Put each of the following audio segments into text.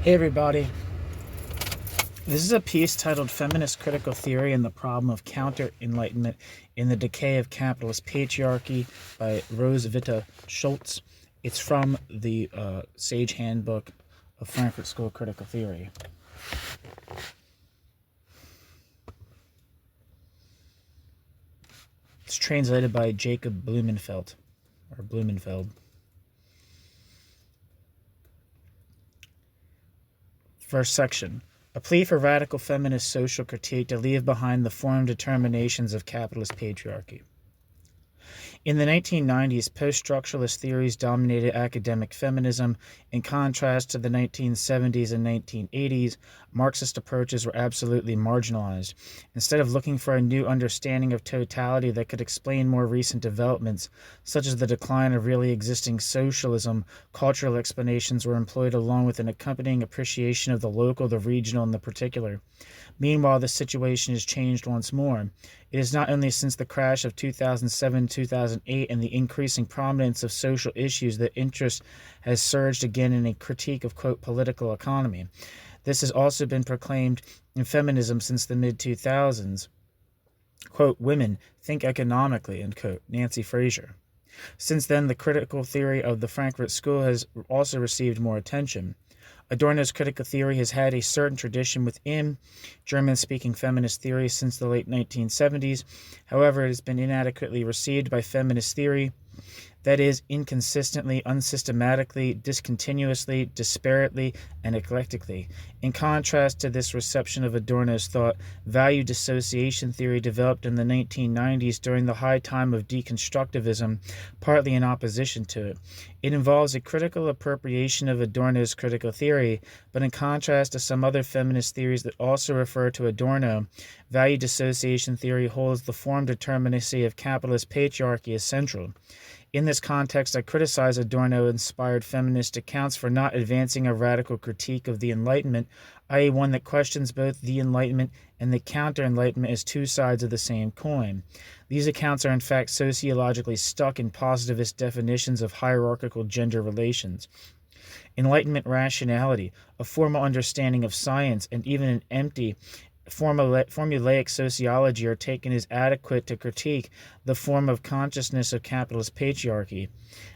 Hey everybody, this is a piece titled Feminist Critical Theory and the Problem of Counter-Enlightenment in the Decay of Capitalist Patriarchy by Roswitha Scholz. It's from the Sage Handbook of Frankfurt School Critical Theory. It's translated by Jacob Blumenfeld. First section. A plea for radical feminist social critique to leave behind the formed determinations of capitalist patriarchy. In the 1990s, post-structuralist theories dominated academic feminism. In contrast to the 1970s and 1980s, Marxist approaches were absolutely marginalized. Instead of looking for a new understanding of totality that could explain more recent developments, such as the decline of really existing socialism, cultural explanations were employed along with an accompanying appreciation of the local, the regional, and the particular. Meanwhile, the situation has changed once more. It is not only since the crash of 2007-2008 and the increasing prominence of social issues that interest has surged again in a critique of, quote, political economy. This has also been proclaimed in feminism since the mid-2000s. Quote, women think economically, end quote, Nancy Fraser. Since then, the critical theory of the Frankfurt School has also received more attention. Adorno's critical theory has had a certain tradition within German-speaking feminist theory since the late 1970s. However, it has been inadequately received by feminist theory, that is, inconsistently, unsystematically, discontinuously, disparately, and eclectically. In contrast to this reception of Adorno's thought, value dissociation theory developed in the 1990s during the high time of deconstructivism, partly in opposition to it. It involves a critical appropriation of Adorno's critical theory, but in contrast to some other feminist theories that also refer to Adorno, value dissociation theory holds the form determinacy of capitalist patriarchy as central. In this context, I criticize Adorno-inspired feminist accounts for not advancing a radical critique of the Enlightenment, i.e. one that questions both the Enlightenment and the counter-Enlightenment as two sides of the same coin. These accounts are in fact sociologically stuck in positivist definitions of hierarchical gender relations. Enlightenment rationality, a formal understanding of science, and even an empty formulaic sociology are taken as adequate to critique the form of consciousness of capitalist patriarchy.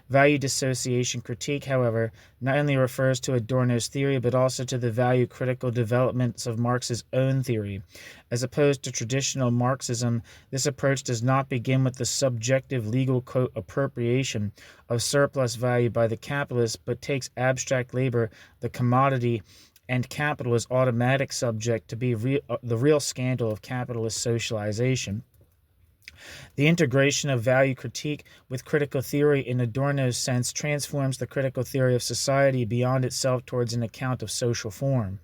Value dissociation critique, however, not only refers to Adorno's theory but also to the value critical developments of Marx's own theory. As opposed to traditional Marxism, this approach does not begin with the subjective legal, quote, appropriation of surplus value by the capitalist, but takes abstract labor, the commodity, and capital as automatic subject to be the real scandal of capitalist socialization. The integration of value critique with critical theory in Adorno's sense transforms the critical theory of society beyond itself towards an account of social form.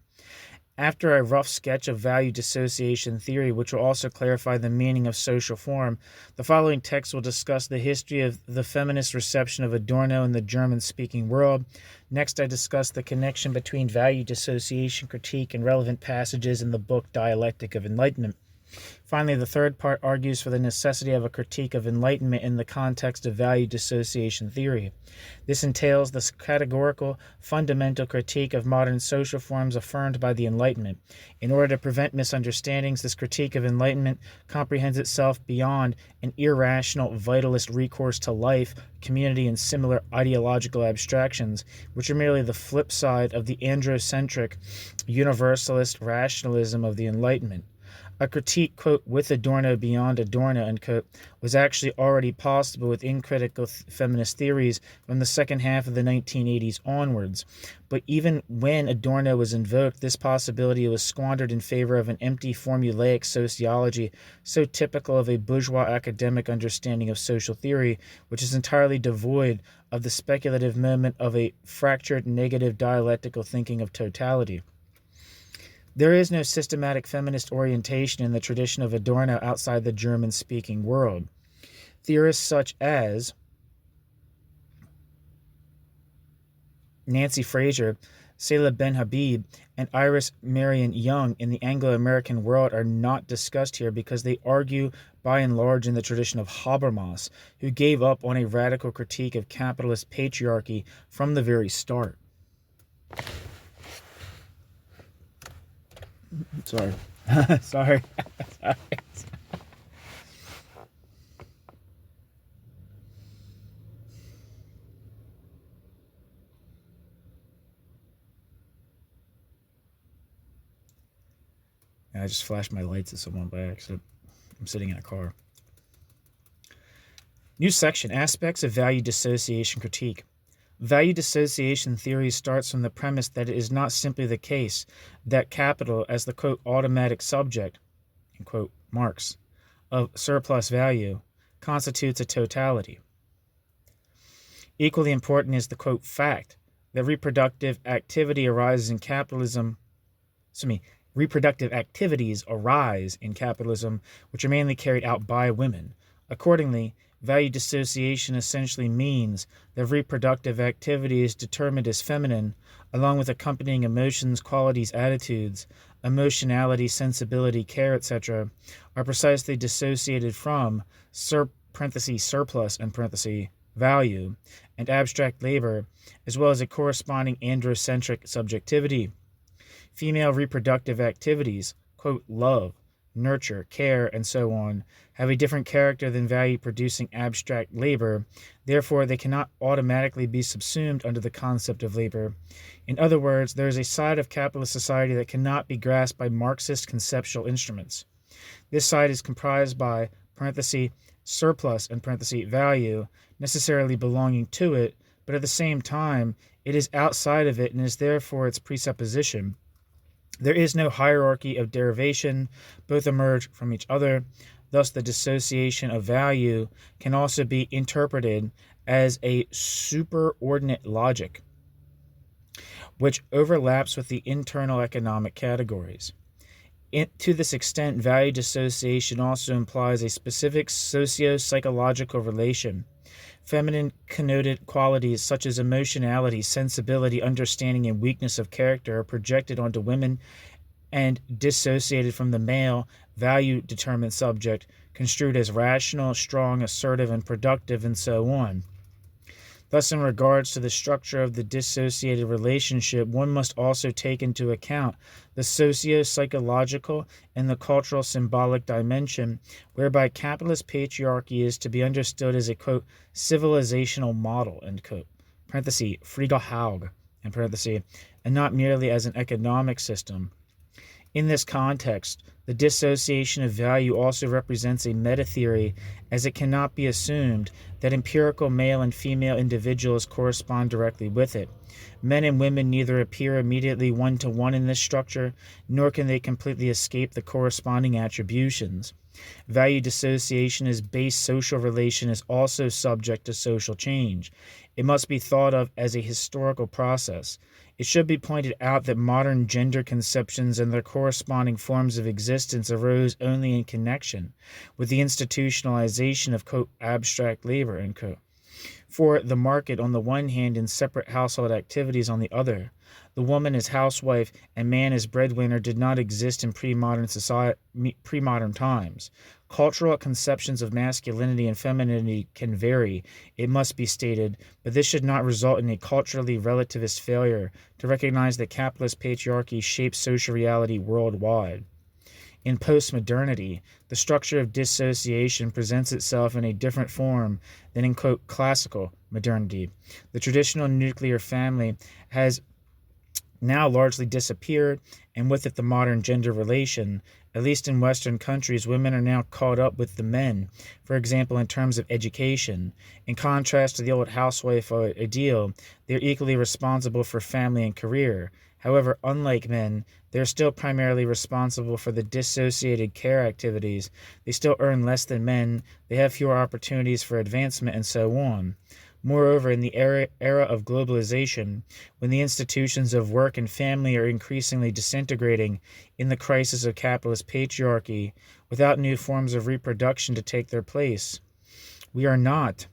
After a rough sketch of value dissociation theory, which will also clarify the meaning of social form, the following text will discuss the history of the feminist reception of Adorno in the German-speaking world. Next, I discuss the connection between value dissociation critique and relevant passages in the book Dialectic of Enlightenment. Finally, the third part argues for the necessity of a critique of enlightenment in the context of value dissociation theory. This entails the categorical, fundamental critique of modern social forms affirmed by the Enlightenment. In order to prevent misunderstandings, this critique of enlightenment comprehends itself beyond an irrational, vitalist recourse to life, community, and similar ideological abstractions, which are merely the flip side of the androcentric, universalist rationalism of the Enlightenment. A critique, quote, with Adorno beyond Adorno, end quote, was actually already possible within critical feminist theories from the second half of the 1980s onwards. But even when Adorno was invoked, this possibility was squandered in favor of an empty formulaic sociology so typical of a bourgeois academic understanding of social theory, which is entirely devoid of the speculative moment of a fractured negative dialectical thinking of totality. There is no systematic feminist orientation in the tradition of Adorno outside the German-speaking world. Theorists such as Nancy Fraser, Salah Ben Habib, and Iris Marion Young in the Anglo-American world are not discussed here because they argue by and large in the tradition of Habermas, who gave up on a radical critique of capitalist patriarchy from the very start. Sorry. Sorry. Sorry. I just flashed my lights at someone by accident. I'm sitting in a car. New section, Aspects of Value Dissociation Critique. Value dissociation theory starts from the premise that it is not simply the case that capital, as the quote automatic subject, in quote marks, of surplus value, constitutes a totality. Equally important is the quote fact that reproductive activity arises in capitalism. Reproductive activities arise in capitalism, which are mainly carried out by women. Accordingly, value dissociation essentially means that reproductive activity is determined as feminine, along with accompanying emotions, qualities, attitudes, emotionality, sensibility, care, etc., are precisely dissociated from surplus value and abstract labor, as well as a corresponding androcentric subjectivity. Female reproductive activities, quote, love, nurture, care, and so on, have a different character than value-producing abstract labor. Therefore, they cannot automatically be subsumed under the concept of labor. In other words, there is a side of capitalist society that cannot be grasped by Marxist conceptual instruments. This side is comprised by, surplus and value, necessarily belonging to it, but at the same time, it is outside of it and is therefore its presupposition. There is no hierarchy of derivation, both emerge from each other. Thus, the dissociation of value can also be interpreted as a superordinate logic, which overlaps with the internal economic categories. To this extent, value dissociation also implies a specific socio-psychological relation. Feminine connoted qualities such as emotionality, sensibility, understanding, and weakness of character are projected onto women and dissociated from the male, value-determined subject, construed as rational, strong, assertive, and productive, and so on. Thus, in regards to the structure of the dissociated relationship, one must also take into account the socio-psychological and the cultural symbolic dimension, whereby capitalist patriarchy is to be understood as a, quote, civilizational model, end quote, Friegelhaug, and not merely as an economic system. In this context, the dissociation of value also represents a meta-theory, as it cannot be assumed that empirical male and female individuals correspond directly with it. Men and women neither appear immediately one-to-one in this structure, nor can they completely escape the corresponding attributions. Value dissociation as base social relation is also subject to social change. It must be thought of as a historical process. It should be pointed out that modern gender conceptions and their corresponding forms of existence arose only in connection with the institutionalization of, quote, abstract labor, end quote. For the market on the one hand and separate household activities on the other, the woman as housewife and man as breadwinner did not exist in pre-modern times. Cultural conceptions of masculinity and femininity can vary, it must be stated, but this should not result in a culturally relativist failure to recognize that capitalist patriarchy shapes social reality worldwide. In postmodernity, the structure of dissociation presents itself in a different form than in, quote, classical modernity. The traditional nuclear family has now largely disappeared, and with it the modern gender relation. At least in Western countries, women are now caught up with the men, for example, in terms of education. In contrast to the old housewife ideal, they are equally responsible for family and career. However, unlike men, they are still primarily responsible for the dissociated care activities. They still earn less than men, they have fewer opportunities for advancement, and so on. Moreover, in the era of globalization, when the institutions of work and family are increasingly disintegrating in the crisis of capitalist patriarchy, without new forms of reproduction to take their place, we are not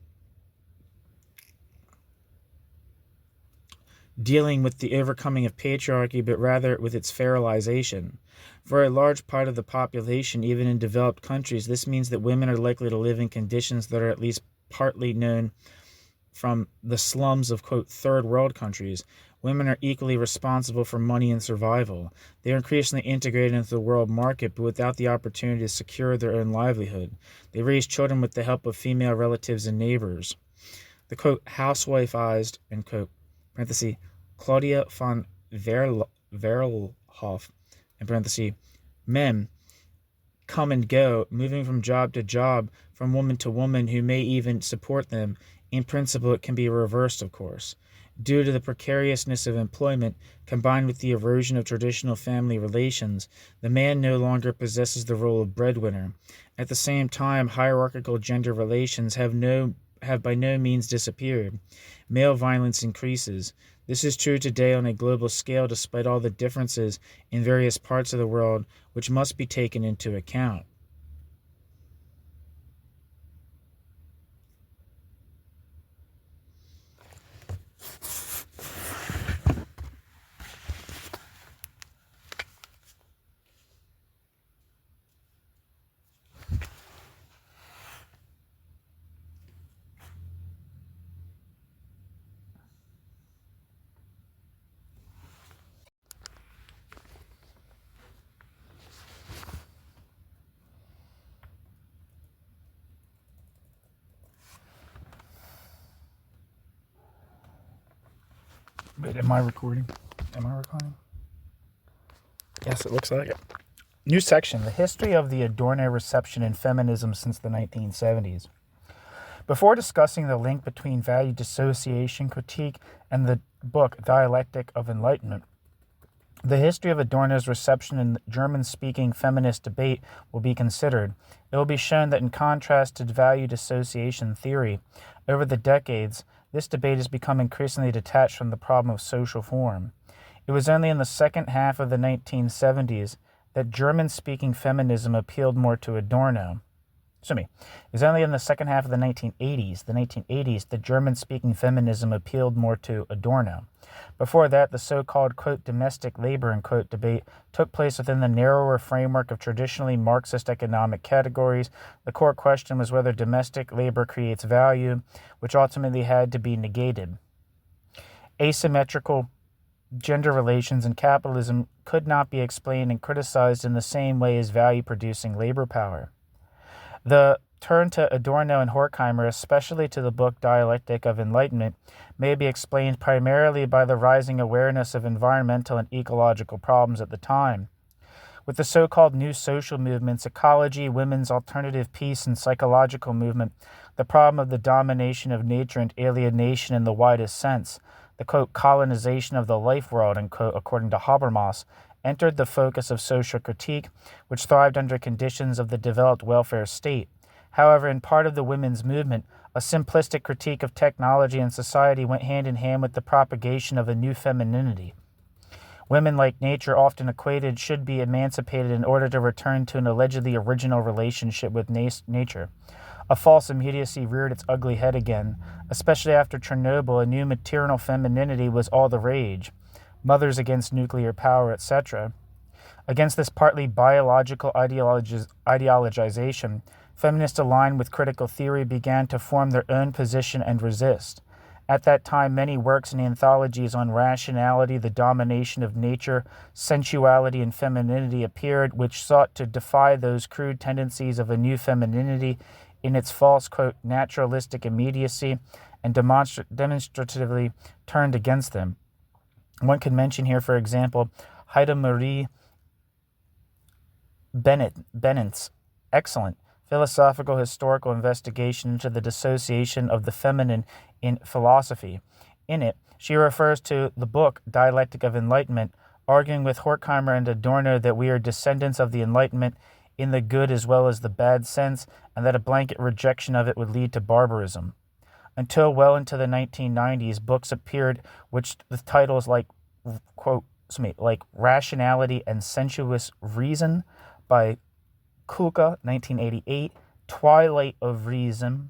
dealing with the overcoming of patriarchy, but rather with its fertilization. For a large part of the population, even in developed countries, this means that women are likely to live in conditions that are at least partly known from the slums of, quote, third world countries. Women are equally responsible for money and survival. They are increasingly integrated into the world market, but without the opportunity to secure their own livelihood. They raise children with the help of female relatives and neighbors. The, quote, housewife-ized, end quote, parenthesis, Claudia von Verlhoff, in parenthesis, men come and go, moving from job to job, from woman to woman who may even support them. In principle, it can be reversed, of course. Due to the precariousness of employment, combined with the erosion of traditional family relations, the man no longer possesses the role of breadwinner. At the same time, hierarchical gender relations have by no means disappeared. Male violence increases. This is true today on a global scale, despite all the differences in various parts of the world, which must be taken into account. Wait, am I recording? Yes, it looks like it. New section, the history of the Adorno reception in feminism since the 1970s. Before discussing the link between value dissociation critique and the book Dialectic of Enlightenment, the history of Adorno's reception in German-speaking feminist debate will be considered. It will be shown that in contrast to value dissociation theory, over the decades, this debate has become increasingly detached from the problem of social form. It was only in the second half of the 1970s that German-speaking feminism appealed more to Adorno. It was only in the second half of the 1980s, that German-speaking feminism appealed more to Adorno. Before that, the so-called, quote, domestic labor, end quote, debate took place within the narrower framework of traditionally Marxist economic categories. The core question was whether domestic labor creates value, which ultimately had to be negated. Asymmetrical gender relations in capitalism could not be explained and criticized in the same way as value-producing labor power. The turn to Adorno and Horkheimer, especially to the book Dialectic of Enlightenment, may be explained primarily by the rising awareness of environmental and ecological problems at the time. With the so-called new social movements, ecology, women's alternative peace, and psychological movement, the problem of the domination of nature and alienation in the widest sense, the, quote, colonization of the life world, end quote, according to Habermas, entered the focus of social critique, which thrived under conditions of the developed welfare state. However, in part of the women's movement, a simplistic critique of technology and society went hand in hand with the propagation of a new femininity. Women, like nature, often equated, should be emancipated in order to return to an allegedly original relationship with nature. A false immediacy reared its ugly head again. Especially after Chernobyl, a new maternal femininity was all the rage. Mothers against nuclear power, etc. Against this partly biological ideologization, feminists aligned with critical theory began to form their own position and resist. At that time, many works and anthologies on rationality, the domination of nature, sensuality, and femininity appeared, which sought to defy those crude tendencies of a new femininity in its false, quote, naturalistic immediacy, and demonstratively turned against them. One could mention here, for example, Heide Marie Bennett's excellent philosophical historical investigation into the dissociation of the feminine in philosophy. In it, she refers to the book Dialectic of Enlightenment, arguing with Horkheimer and Adorno that we are descendants of the Enlightenment in the good as well as the bad sense, and that a blanket rejection of it would lead to barbarism. Until well into the 1990s, books appeared which the titles like, quote, like Rationality and Sensuous Reason by Kulka, 1988, Twilight of Reason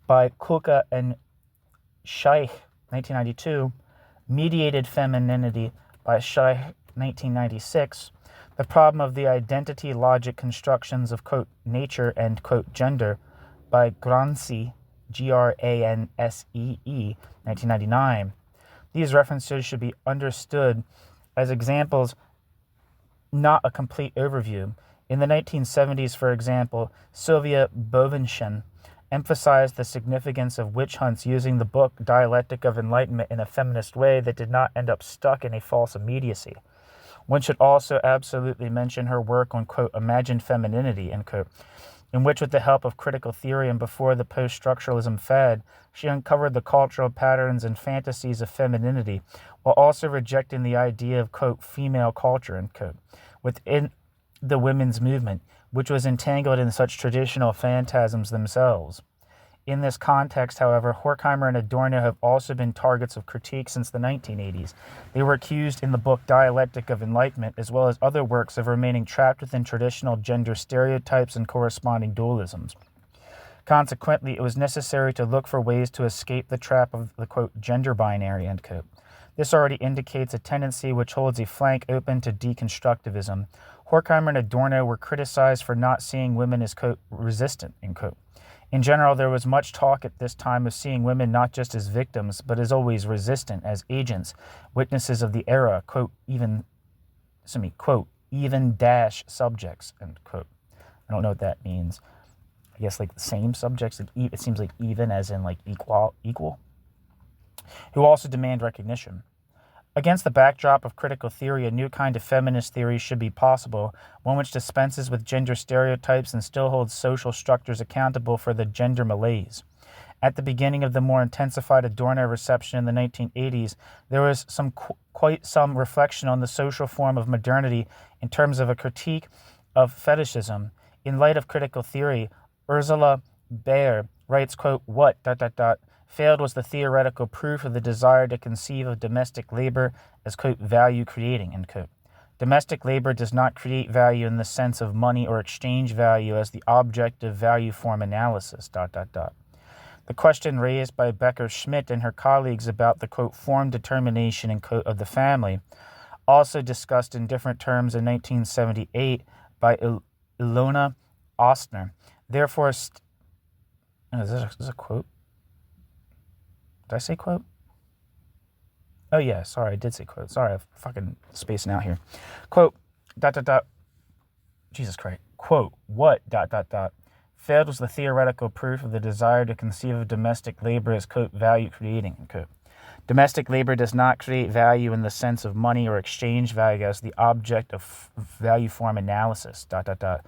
by Kulka and Scheich, 1992, Mediated Femininity by Scheich 1996, The Problem of the Identity Logic Constructions of, quote, Nature and, quote, Gender by Granse, Gransee, 1999. These references should be understood as examples, not a complete overview. In the 1970s, for example, Sylvia Bovenschen emphasized the significance of witch hunts using the book Dialectic of Enlightenment in a feminist way that did not end up stuck in a false immediacy. One should also absolutely mention her work on, quote, imagined femininity, end quote, in which, with the help of critical theory and before the post-structuralism fad, she uncovered the cultural patterns and fantasies of femininity, while also rejecting the idea of, quote, female culture, end quote, within the women's movement, which was entangled in such traditional phantasms themselves. In this context, however, Horkheimer and Adorno have also been targets of critique since the 1980s. They were accused in the book Dialectic of Enlightenment, as well as other works, of remaining trapped within traditional gender stereotypes and corresponding dualisms. Consequently, it was necessary to look for ways to escape the trap of the, quote, gender binary, end quote. This already indicates a tendency which holds a flank open to deconstructivism. Horkheimer and Adorno were criticized for not seeing women as, quote, resistant, end quote. In general, there was much talk at this time of seeing women not just as victims, but as always resistant, as agents, witnesses of the era, quote, even dash subjects, end quote. I don't know what that means. I guess like the same subjects, it seems like even as in like equal, who also demand recognition. Against the backdrop of critical theory, a new kind of feminist theory should be possible, one which dispenses with gender stereotypes and still holds social structures accountable for the gender malaise. At the beginning of the more intensified Adorno reception in the 1980s, there was quite some reflection on the social form of modernity in terms of a critique of fetishism. In light of critical theory, Ursula Baer writes, quote, what, failed was the theoretical proof of the desire to conceive of domestic labor as, quote, value-creating, end quote. Domestic labor does not create value in the sense of money or exchange value as the object of value form analysis, The question raised by Becker-Schmidt and her colleagues about the, quote, form determination, end quote, of the family, also discussed in different terms in 1978 by Ilona Ostner. Therefore, is this a quote? Did I say quote? Oh, yeah, sorry, I did say quote. Sorry, I'm fucking spacing out here. Quote, Jesus Christ. Quote, what, failed was the theoretical proof of the desire to conceive of domestic labor as, quote, value-creating, end quote. Domestic labor does not create value in the sense of money or exchange value as the object of value form analysis, The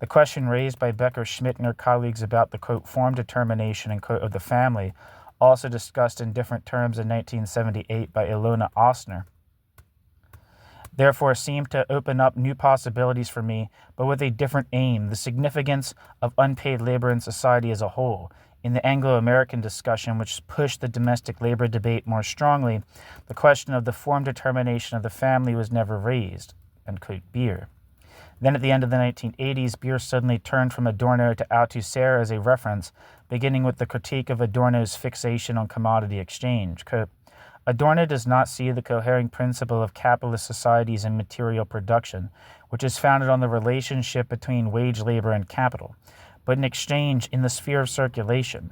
question raised by Becker-Schmidt and her colleagues about the, quote, form determination, end quote, of the family, also discussed in different terms in 1978 by Ilona Ostner, therefore seemed to open up new possibilities for me, but with a different aim, the significance of unpaid labor in society as a whole. In the Anglo-American discussion, which pushed the domestic labor debate more strongly, the question of the form determination of the family was never raised, end quote, Beer. Then at the end of the 1980s, Beer suddenly turned from Adorno to Althusser as a reference, beginning with the critique of Adorno's fixation on commodity exchange. Quote, Adorno does not see the cohering principle of capitalist societies and material production, which is founded on the relationship between wage labor and capital, but an exchange in the sphere of circulation.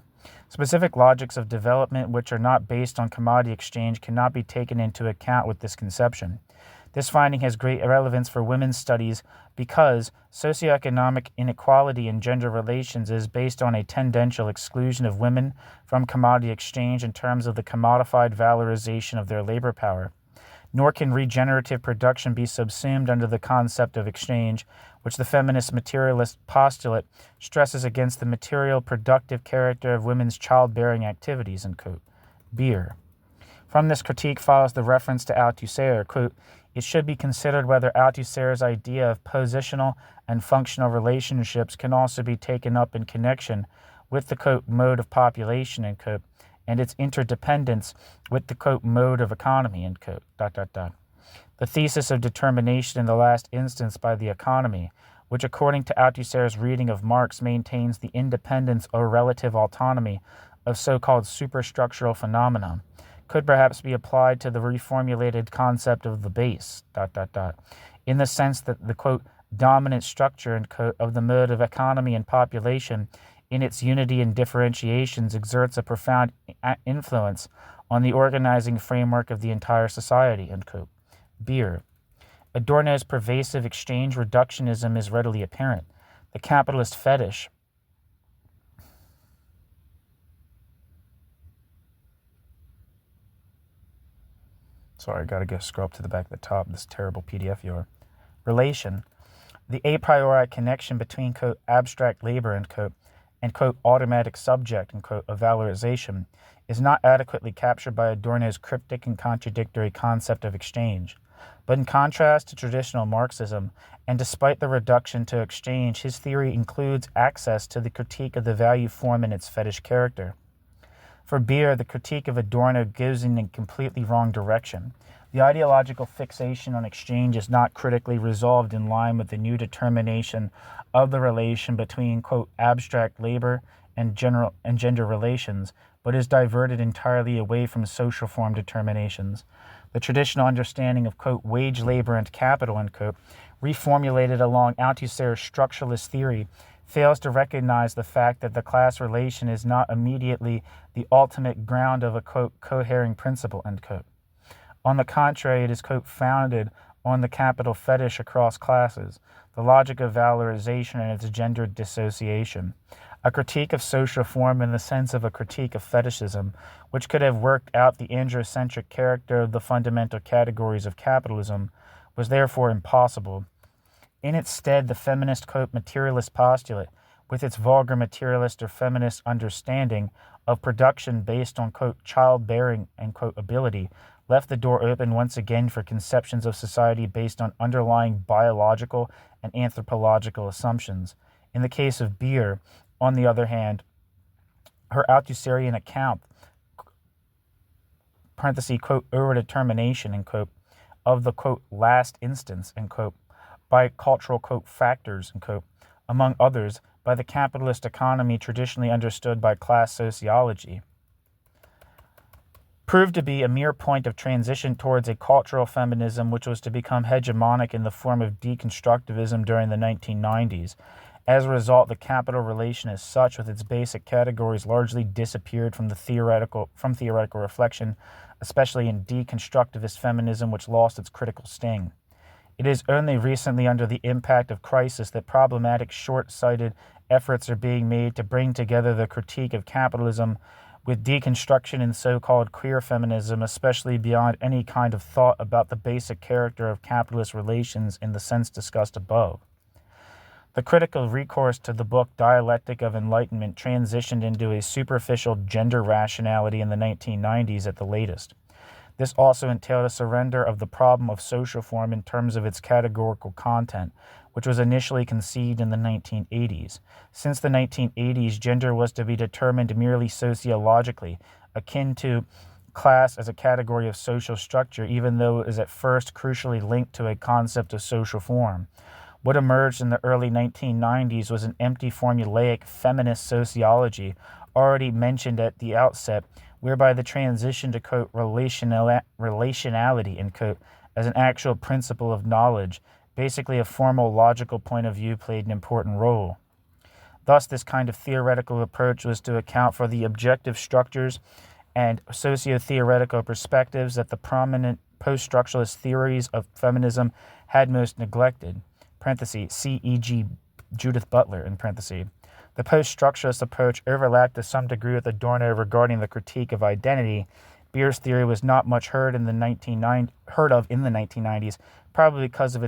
Specific logics of development which are not based on commodity exchange cannot be taken into account with this conception. This finding has great relevance for women's studies because socioeconomic inequality in gender relations is based on a tendential exclusion of women from commodity exchange in terms of the commodified valorization of their labor power. Nor can regenerative production be subsumed under the concept of exchange, which the feminist materialist postulate stresses against the material productive character of women's childbearing activities, end quote. Beer. From this critique follows the reference to Althusser, quote, it should be considered whether Althusser's idea of positional and functional relationships can also be taken up in connection with the, quote, mode of population, end quote, and its interdependence with the, quote, mode of economy, end quote, The thesis of determination in the last instance by the economy, which according to Althusser's reading of Marx maintains the independence or relative autonomy of so-called superstructural phenomena, could perhaps be applied to the reformulated concept of the base, in the sense that the, quote, dominant structure, end quote, of the mode of economy and population in its unity and differentiations exerts a profound influence on the organizing framework of the entire society, end quote. Beer. Adorno's pervasive exchange reductionism is readily apparent. The capitalist fetish Sorry, I gotta scroll up to the back of the top of this terrible PDF viewer. Relation. The a priori connection between, quote, abstract labor, end quote, and, quote, automatic subject, end quote, of valorization is not adequately captured by Adorno's cryptic and contradictory concept of exchange. But in contrast to traditional Marxism, and despite the reduction to exchange, his theory includes access to the critique of the value form and its fetish character. For Beer, the critique of Adorno goes in a completely wrong direction. The ideological fixation on exchange is not critically resolved in line with the new determination of the relation between, quote, abstract labor and gender relations, but is diverted entirely away from social form determinations. The traditional understanding of, quote, wage labor and capital, end quote, reformulated along Althusser's structuralist theory, fails to recognize the fact that the class relation is not immediately the ultimate ground of a, quote, cohering principle, end quote. On the contrary, it is, quote, founded on the capital fetish across classes, the logic of valorization and its gender dissociation. A critique of social form in the sense of a critique of fetishism, which could have worked out the androcentric character of the fundamental categories of capitalism, was therefore impossible. In its stead, the feminist, quote, materialist postulate, with its vulgar materialist or feminist understanding of production based on, quote, childbearing and, quote, ability, left the door open once again for conceptions of society based on underlying biological and anthropological assumptions. In the case of Beer, on the other hand, her Althusserian account, parenthesis, quote, overdetermination, end quote, of the, quote, last instance, end quote, by cultural, quote, factors, end quote, among others, by the capitalist economy traditionally understood by class sociology, proved to be a mere point of transition towards a cultural feminism which was to become hegemonic in the form of deconstructivism during the 1990s. As a result, the capital relation as such, with its basic categories, largely disappeared from theoretical reflection, especially in deconstructivist feminism, which lost its critical sting. It is only recently, under the impact of crisis, that problematic, short-sighted efforts are being made to bring together the critique of capitalism with deconstruction in so-called queer feminism, especially beyond any kind of thought about the basic character of capitalist relations in the sense discussed above. The critical recourse to the book Dialectic of Enlightenment transitioned into a superficial gender rationality in the 1990s at the latest. This also entailed a surrender of the problem of social form in terms of its categorical content, which was initially conceived in the 1980s. Since the 1980s, gender was to be determined merely sociologically, akin to class as a category of social structure, even though it is at first crucially linked to a concept of social form. What emerged in the early 1990s was an empty formulaic feminist sociology, already mentioned at the outset, whereby the transition to, quote, relationality, end quote, as an actual principle of knowledge, basically a formal logical point of view, played an important role. Thus, this kind of theoretical approach was to account for the objective structures and socio-theoretical perspectives that the prominent post-structuralist theories of feminism had most neglected. C.E.G. Judith Butler, in parentheses. The post-structuralist approach overlapped to some degree with Adorno regarding the critique of identity. Beer's theory was not much heard of in the 1990s, probably because of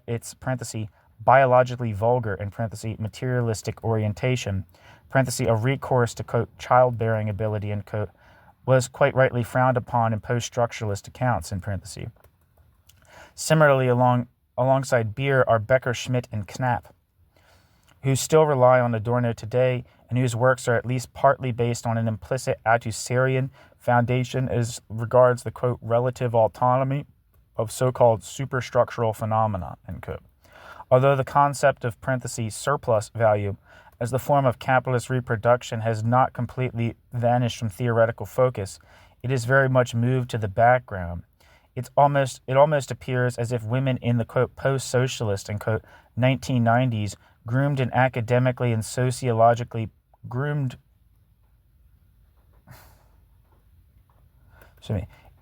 its parentheses, biologically vulgar, in parentheses, materialistic orientation, parentheses, a recourse to, quote, childbearing ability, end quote, was quite rightly frowned upon in post-structuralist accounts, in parentheses. Similarly, alongside Beer are Becker, Schmidt, and Knapp, who still rely on Adorno today and whose works are at least partly based on an implicit Althusserian foundation as regards the, quote, relative autonomy of so-called superstructural phenomena, end quote. Although the concept of, parentheses, surplus value as the form of capitalist reproduction has not completely vanished from theoretical focus, it is very much moved to the background. It almost appears as if women in the, quote, post-socialist and, quote, 1990s groomed and academically and sociologically groomed.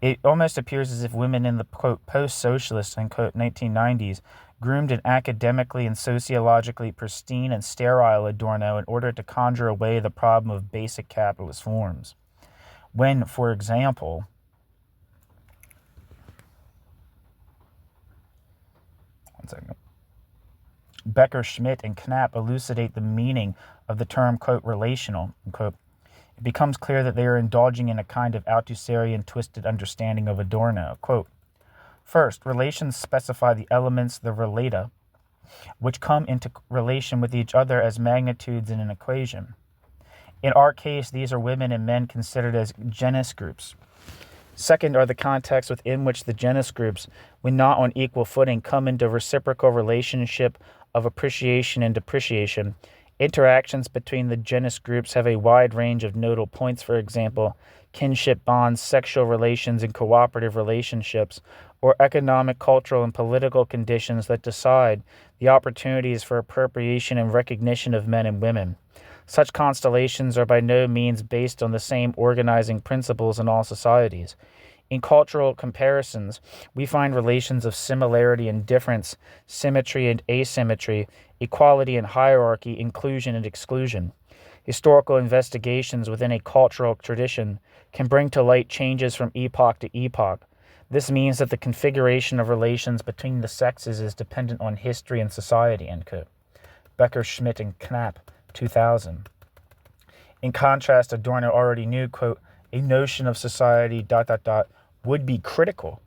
It almost appears as if women in the, quote, post-socialist and, quote, 1990s groomed an academically and sociologically pristine and sterile Adorno in order to conjure away the problem of basic capitalist forms. When, for example, Becker, Schmidt, and Knapp elucidate the meaning of the term, quote, relational, unquote, it becomes clear that they are indulging in a kind of Althusserian twisted understanding of Adorno. Quote, first, relations specify the elements, the relata, which come into relation with each other as magnitudes in an equation. In our case, these are women and men considered as genus groups. Second are the contexts within which the genus groups, when not on equal footing, come into reciprocal relationship of appreciation and depreciation. Interactions between the genus groups have a wide range of nodal points, for example, kinship bonds, sexual relations, and cooperative relationships, or economic, cultural, and political conditions that decide the opportunities for appropriation and recognition of men and women. Such constellations are by no means based on the same organizing principles in all societies. In cultural comparisons, we find relations of similarity and difference, symmetry and asymmetry, equality and hierarchy, inclusion and exclusion. Historical investigations within a cultural tradition can bring to light changes from epoch to epoch. This means that the configuration of relations between the sexes is dependent on history and society, end quote. Becker, Schmidt, and Knapp, 2000. In contrast, Adorno already knew, quote, a notion of society, ... would be critical,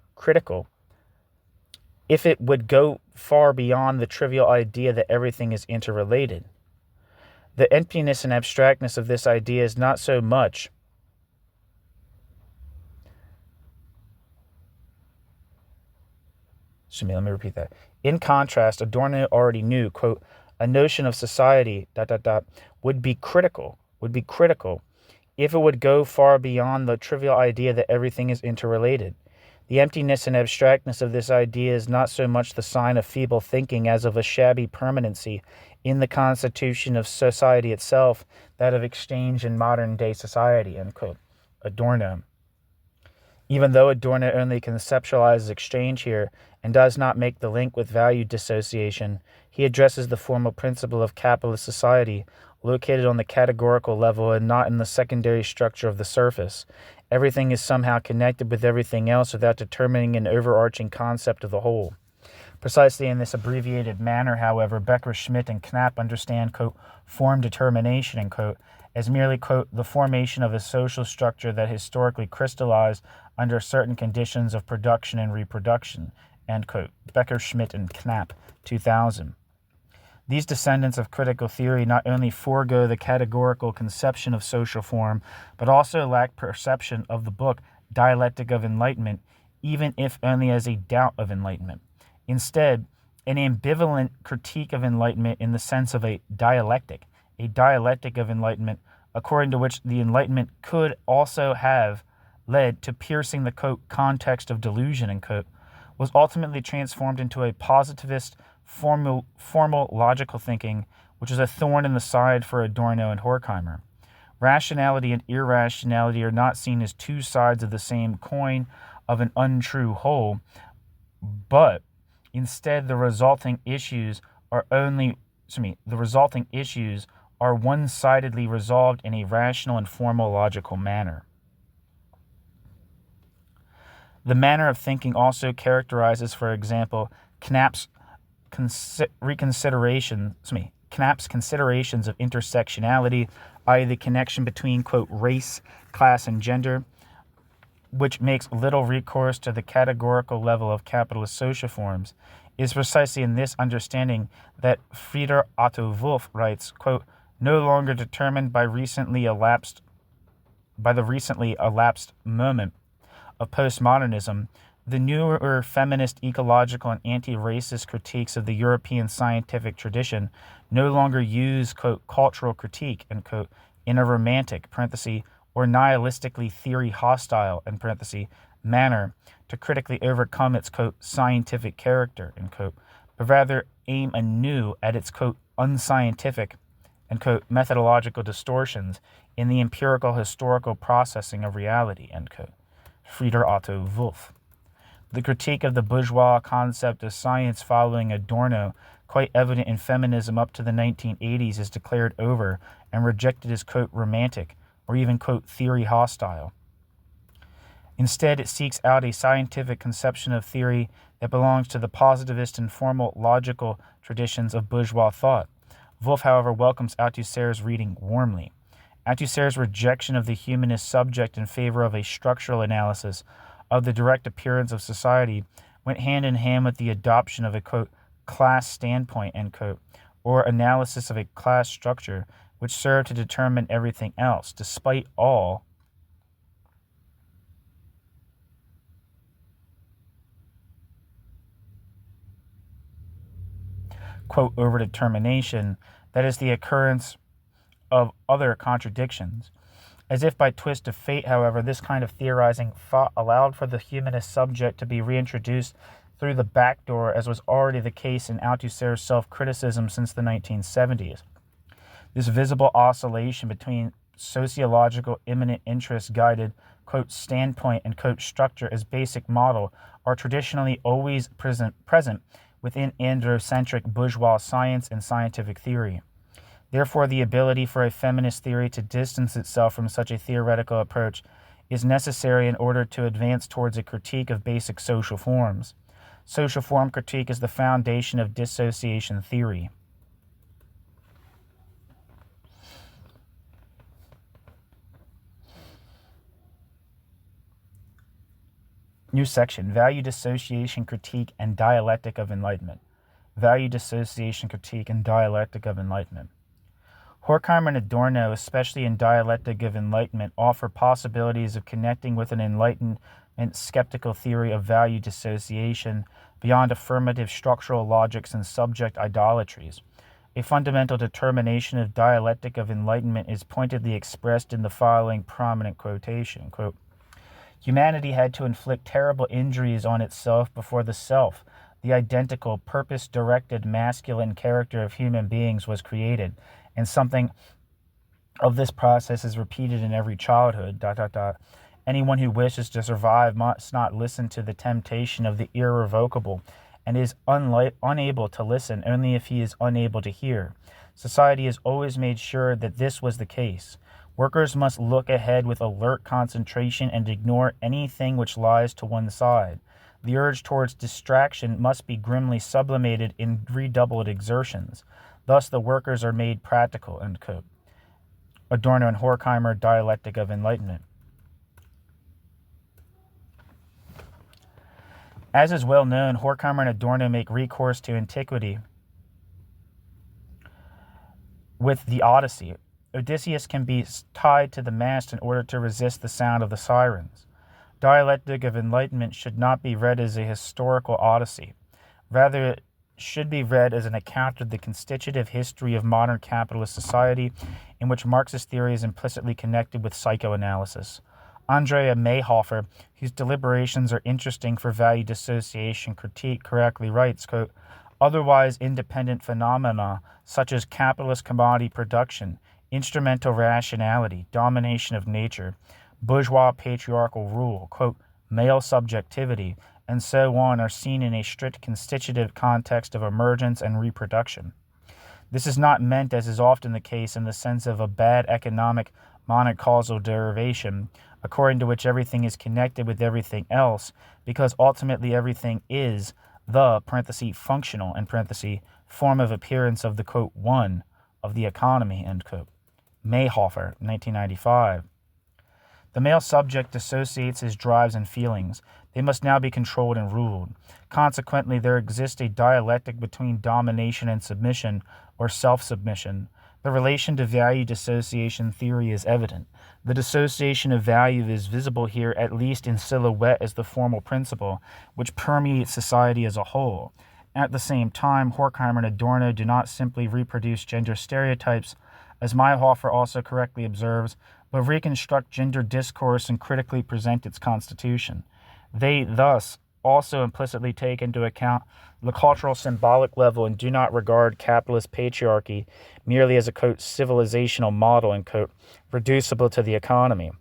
if it would go far beyond the trivial idea that everything is interrelated. The emptiness and abstractness of this idea is not so much let me repeat that. In contrast, Adorno already knew, quote, a notion of society, ... would be critical, if it would go far beyond the trivial idea that everything is interrelated. The emptiness and abstractness of this idea is not so much the sign of feeble thinking as of a shabby permanency in the constitution of society itself, that of exchange in modern-day society, end quote. Adorno. Even though Adorno only conceptualizes exchange here and does not make the link with value dissociation, he addresses the formal principle of capitalist society located on the categorical level and not in the secondary structure of the surface. Everything is somehow connected with everything else without determining an overarching concept of the whole. Precisely in this abbreviated manner, however, Becker, Schmidt, and Knapp understand, quote, form determination, end quote, as merely, quote, the formation of a social structure that historically crystallized under certain conditions of production and reproduction, end quote. Becker, Schmidt, and Knapp, 2000. These descendants of critical theory not only forego the categorical conception of social form, but also lack perception of the book Dialectic of Enlightenment, even if only as a doubt of enlightenment. Instead, an ambivalent critique of enlightenment in the sense of a dialectic of enlightenment, according to which the enlightenment could also have led to piercing the, quote, context of delusion, end quote, was ultimately transformed into a positivist, formal logical thinking, which is a thorn in the side for Adorno and Horkheimer. Rationality and irrationality are not seen as two sides of the same coin of an untrue whole, but instead the resulting issues are one-sidedly resolved in a rational and formal logical manner. The manner of thinking also characterizes, for example, Knapp's considerations of intersectionality, i.e. the connection between, quote, race, class, and gender, which makes little recourse to the categorical level of capitalist social forms, is precisely in this understanding that Frieder Otto Wolff writes, quote, no longer determined by the recently elapsed moment of postmodernism, the newer feminist, ecological, and anti-racist critiques of the European scientific tradition no longer use, quote, cultural critique, end quote, in a romantic, or nihilistically theory hostile, in parentheses, manner to critically overcome its, quote, scientific character, end quote, but rather aim anew at its, quote, unscientific and, quote, methodological distortions in the empirical historical processing of reality, end quote. Frieder Otto Wolff. The critique of the bourgeois concept of science following Adorno, quite evident in feminism up to the 1980s, is declared over and rejected as, quote, romantic or even, quote, theory hostile. Instead, it seeks out a scientific conception of theory that belongs to the positivist and formal logical traditions of bourgeois thought. Wolff, however, welcomes Althusser's reading warmly. Althusser's rejection of the humanist subject in favor of a structural analysis of the direct appearance of society went hand in hand with the adoption of a, quote, class standpoint, end quote, or analysis of a class structure which served to determine everything else, despite all quote, overdetermination, that is, the occurrence of other contradictions. As if by twist of fate, however, this kind of theorizing thought allowed for the humanist subject to be reintroduced through the back door, as was already the case in Althusser's self-criticism since the 1970s. This visible oscillation between sociological immanent interest guided, quote, standpoint and, quote, structure as basic model are traditionally always present within androcentric bourgeois science and scientific theory. Therefore, the ability for a feminist theory to distance itself from such a theoretical approach is necessary in order to advance towards a critique of basic social forms. Social form critique is the foundation of dissociation theory. New section, Value Dissociation Critique and Dialectic of Enlightenment. Value Dissociation Critique and Dialectic of Enlightenment. Horkheimer and Adorno, especially in Dialectic of Enlightenment, offer possibilities of connecting with an Enlightenment skeptical theory of value dissociation beyond affirmative structural logics and subject idolatries. A fundamental determination of Dialectic of Enlightenment is pointedly expressed in the following prominent quotation, quote, humanity had to inflict terrible injuries on itself before the self, the identical, purpose-directed masculine character of human beings was created, and something of this process is repeated in every childhood, ... Anyone who wishes to survive must not listen to the temptation of the irrevocable, and is unable to listen only if he is unable to hear. Society has always made sure that this was the case. Workers must look ahead with alert concentration and ignore anything which lies to one side. The urge towards distraction must be grimly sublimated in redoubled exertions. Thus the workers are made practical, end quote. Adorno and Horkheimer, Dialectic of Enlightenment. As is well known, Horkheimer and Adorno make recourse to antiquity with the Odyssey. Odysseus can be tied to the mast in order to resist the sound of the sirens. Dialectic of Enlightenment should not be read as a historical odyssey. Rather, it should be read as an account of the constitutive history of modern capitalist society, in which Marxist theory is implicitly connected with psychoanalysis. Andrea Mayhofer, whose deliberations are interesting for value dissociation critique, correctly writes, quote, otherwise independent phenomena such as capitalist commodity production, instrumental rationality, domination of nature, bourgeois patriarchal rule, quote, male subjectivity, and so on are seen in a strict constitutive context of emergence and reproduction. This is not meant, as is often the case, in the sense of a bad economic monocausal derivation, according to which everything is connected with everything else, because ultimately everything is the, parenthesis, functional, in parenthesis, form of appearance of the, quote, one of the economy, end quote. Mayhofer, 1995. The male subject dissociates his drives and feelings. They must now be controlled and ruled. Consequently, there exists a dialectic between domination and submission, or self-submission. The relation to value dissociation theory is evident. The dissociation of value is visible here, at least in silhouette, as the formal principle, which permeates society as a whole. At the same time, Horkheimer and Adorno do not simply reproduce gender stereotypes, as Mayhofer also correctly observes, but reconstruct gender discourse and critically present its constitution. They thus also implicitly take into account the cultural symbolic level and do not regard capitalist patriarchy merely as a, quote, civilizational model, and, quote, reducible to the economy.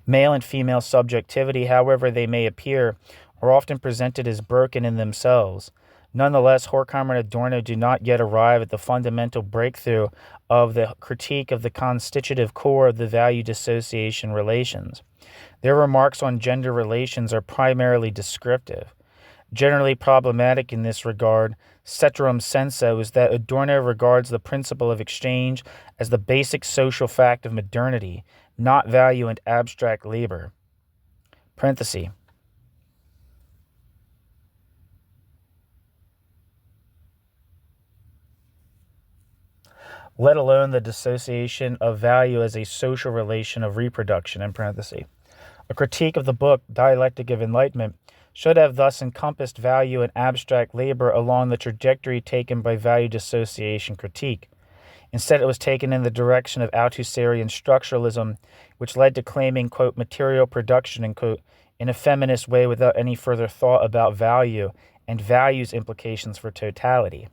Male and female subjectivity, however they may appear, are often presented as broken in themselves. Nonetheless, Horkheimer and Adorno do not yet arrive at the fundamental breakthrough of the critique of the constitutive core of the value dissociation relations. Their remarks on gender relations are primarily descriptive. Generally problematic in this regard, ceterum sensu, is that Adorno regards the principle of exchange as the basic social fact of modernity, not value and abstract labor. Parenthesis. Let alone the dissociation of value as a social relation of reproduction, in parenthesis. A critique of the book, Dialectic of Enlightenment, should have thus encompassed value and abstract labor along the trajectory taken by value dissociation critique. Instead, it was taken in the direction of Althusserian structuralism, which led to claiming, quote, material production, and, quote, in a feminist way without any further thought about value and value's implications for totality.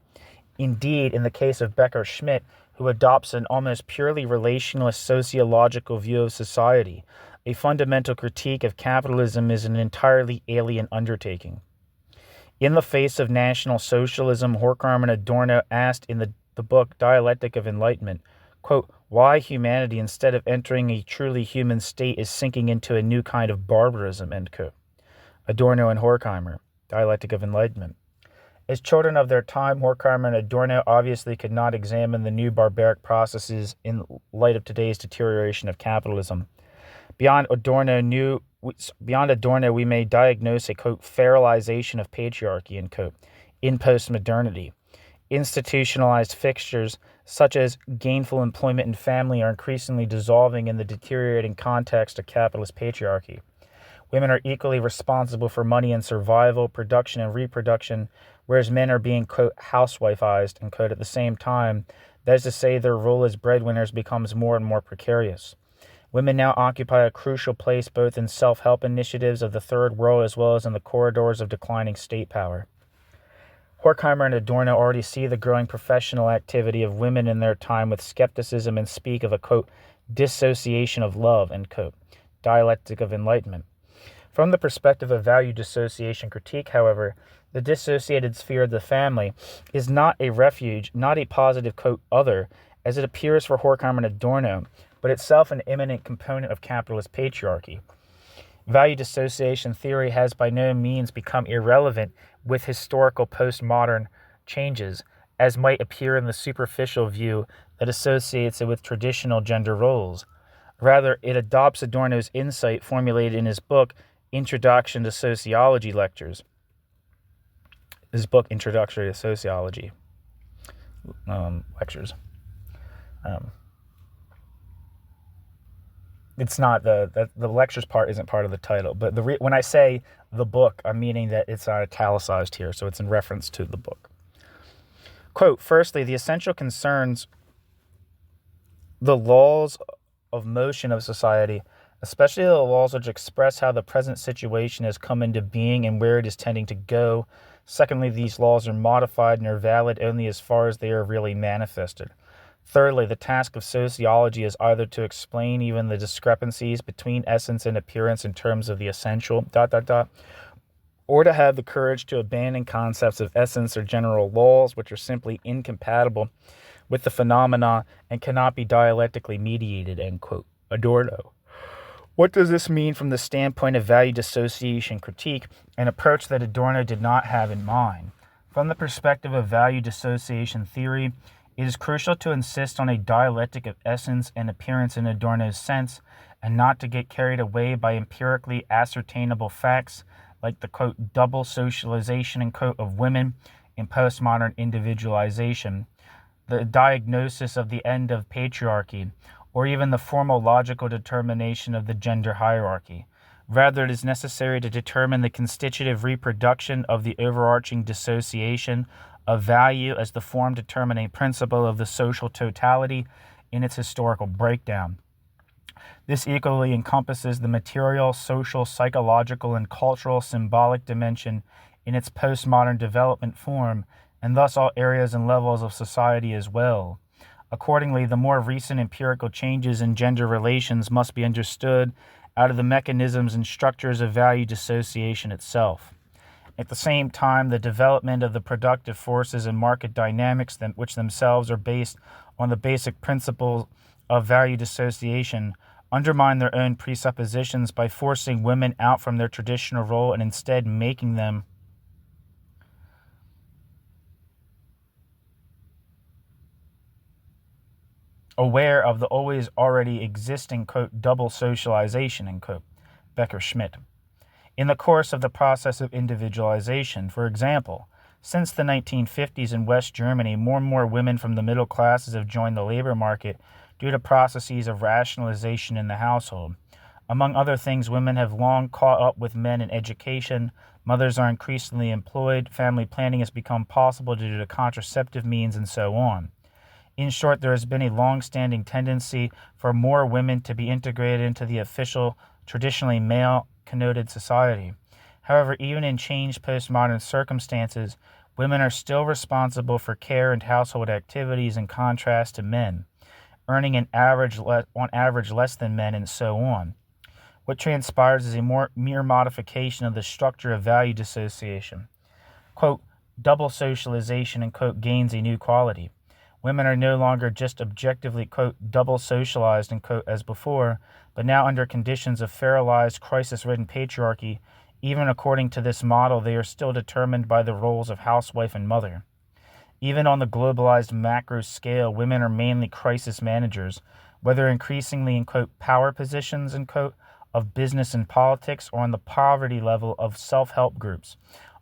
Indeed, in the case of Becker-Schmidt, who adopts an almost purely relationalist sociological view of society, a fundamental critique of capitalism is an entirely alien undertaking. In the face of National Socialism, Horkheimer and Adorno asked in the book Dialectic of Enlightenment, quote, why humanity, instead of entering a truly human state, is sinking into a new kind of barbarism, end quote. Adorno and Horkheimer, Dialectic of Enlightenment. As children of their time, Horkheimer and Adorno obviously could not examine the new barbaric processes in light of today's deterioration of capitalism. Beyond Adorno, we may diagnose a, quote, feralization of patriarchy, end quote, in postmodernity. Institutionalized fixtures such as gainful employment and family are increasingly dissolving in the deteriorating context of capitalist patriarchy. Women are equally responsible for money and survival, production and reproduction, whereas men are being, quote, housewifeized, end quote, at the same time. That is to say, their role as breadwinners becomes more and more precarious. Women now occupy a crucial place both in self-help initiatives of the Third World as well as in the corridors of declining state power. Horkheimer and Adorno already see the growing professional activity of women in their time with skepticism and speak of a, quote, dissociation of love, end quote, Dialectic of Enlightenment. From the perspective of value dissociation critique, however, the dissociated sphere of the family is not a refuge, not a positive, quote, other, as it appears for Horkheimer and Adorno, but itself an imminent component of capitalist patriarchy. Value dissociation theory has by no means become irrelevant with historical postmodern changes, as might appear in the superficial view that associates it with traditional gender roles. Rather, it adopts Adorno's insight formulated in his book, Introduction to Sociology lectures. His book, Introductory to Sociology lectures. It's not the lectures part isn't part of the title, but when I say the book, I'm meaning that it's italicized here, so it's in reference to the book. Quote, firstly, the essential concerns the laws of motion of society, especially the laws which express how the present situation has come into being and where it is tending to go. Secondly, these laws are modified and are valid only as far as they are really manifested. Thirdly, the task of sociology is either to explain even the discrepancies between essence and appearance in terms of the essential, or to have the courage to abandon concepts of essence or general laws which are simply incompatible with the phenomena and cannot be dialectically mediated, end quote. Adorno. What does this mean from the standpoint of value dissociation critique, an approach that Adorno did not have in mind? From the perspective of value dissociation theory, it is crucial to insist on a dialectic of essence and appearance in Adorno's sense, and not to get carried away by empirically ascertainable facts like the, quote, double socialization, end quote, of women in postmodern individualization, the diagnosis of the end of patriarchy, or even the formal logical determination of the gender hierarchy. Rather, it is necessary to determine the constitutive reproduction of the overarching dissociation of value as the form determining principle of the social totality in its historical breakdown. This equally encompasses the material, social, psychological, and cultural symbolic dimension in its postmodern development form, and thus all areas and levels of society as well. Accordingly, the more recent empirical changes in gender relations must be understood out of the mechanisms and structures of value dissociation itself. At the same time, the development of the productive forces and market dynamics which themselves are based on the basic principles of value dissociation undermine their own presuppositions by forcing women out from their traditional role and instead making them aware of the always already existing, quote, double socialization, end quote, Becker-Schmidt. In the course of the process of individualization, for example, since the 1950s in West Germany, more and more women from the middle classes have joined the labor market due to processes of rationalization in the household. Among other things, women have long caught up with men in education, mothers are increasingly employed, family planning has become possible due to contraceptive means, and so on. In short, there has been a long-standing tendency for more women to be integrated into the official, traditionally male-connoted society. However, even in changed postmodern circumstances, women are still responsible for care and household activities in contrast to men, earning on average less than men, and so on. What transpires is a mere modification of the structure of value dissociation. Quote, double socialization, and quote, gains a new quality. Women are no longer just objectively, quote, double socialized, and quote, as before, but now under conditions of feralized, crisis-ridden patriarchy. Even according to this model, they are still determined by the roles of housewife and mother. Even on the globalized macro scale, women are mainly crisis managers, whether increasingly in, quote, power positions, end quote, of business and politics, or on the poverty level of self-help groups,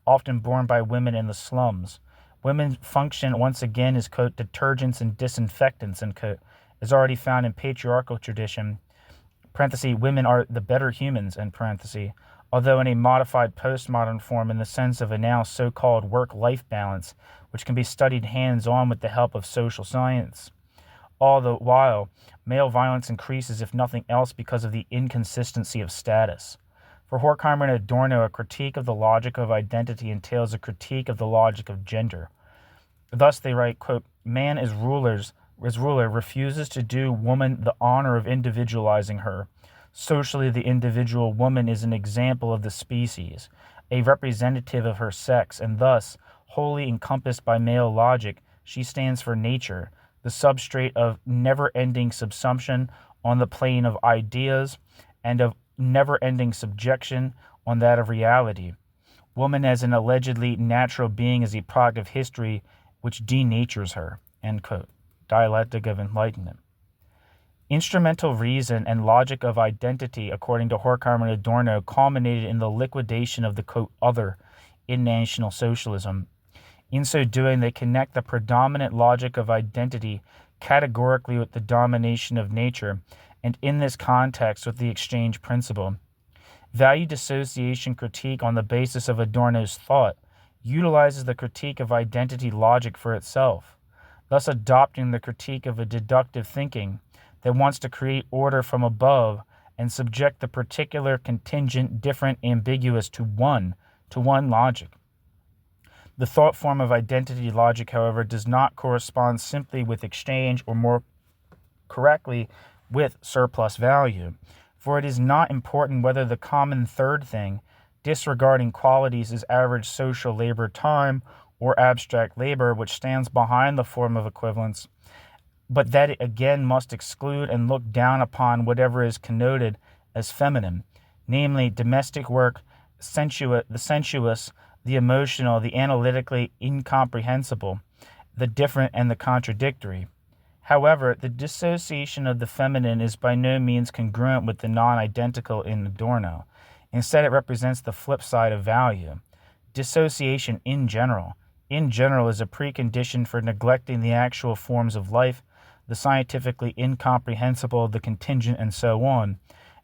often borne by women in the slums. Women function once again as, quote, detergents and disinfectants, end quote, as already found in patriarchal tradition, parenthesis, women are the better humans, end parenthesis, although in a modified postmodern form in the sense of a now so-called work-life balance, which can be studied hands-on with the help of social science. All the while, male violence increases, if nothing else, because of the inconsistency of status. For Horkheimer and Adorno, a critique of the logic of identity entails a critique of the logic of gender. Thus they write, quote, man as ruler refuses to do woman the honor of individualizing her. Socially, the individual woman is an example of the species, a representative of her sex, and thus, wholly encompassed by male logic, she stands for nature, the substrate of never-ending subsumption on the plane of ideas and of never-ending subjection on that of reality. Woman as an allegedly natural being is a product of history which denatures her, end quote. Dialectic of Enlightenment. Instrumental reason and logic of identity, according to Horkheimer and Adorno, culminated in the liquidation of the, quote, other in National Socialism. In so doing, they connect the predominant logic of identity categorically with the domination of nature, and in this context with the exchange principle. Value dissociation critique on the basis of Adorno's thought utilizes the critique of identity logic for itself, thus adopting the critique of a deductive thinking that wants to create order from above and subject the particular, contingent, different, ambiguous to one logic. The thought form of identity logic, however, does not correspond simply with exchange, or more correctly, with surplus value, for it is not important whether the common third thing, disregarding qualities as average social labor time or abstract labor, which stands behind the form of equivalence, but that it again must exclude and look down upon whatever is connoted as feminine, namely domestic work, the sensuous, the emotional, the analytically incomprehensible, the different and the contradictory. However, the dissociation of the feminine is by no means congruent with the non-identical in Adorno. Instead, it represents the flip side of value. Dissociation in general is a precondition for neglecting the actual forms of life, the scientifically incomprehensible, the contingent, and so on,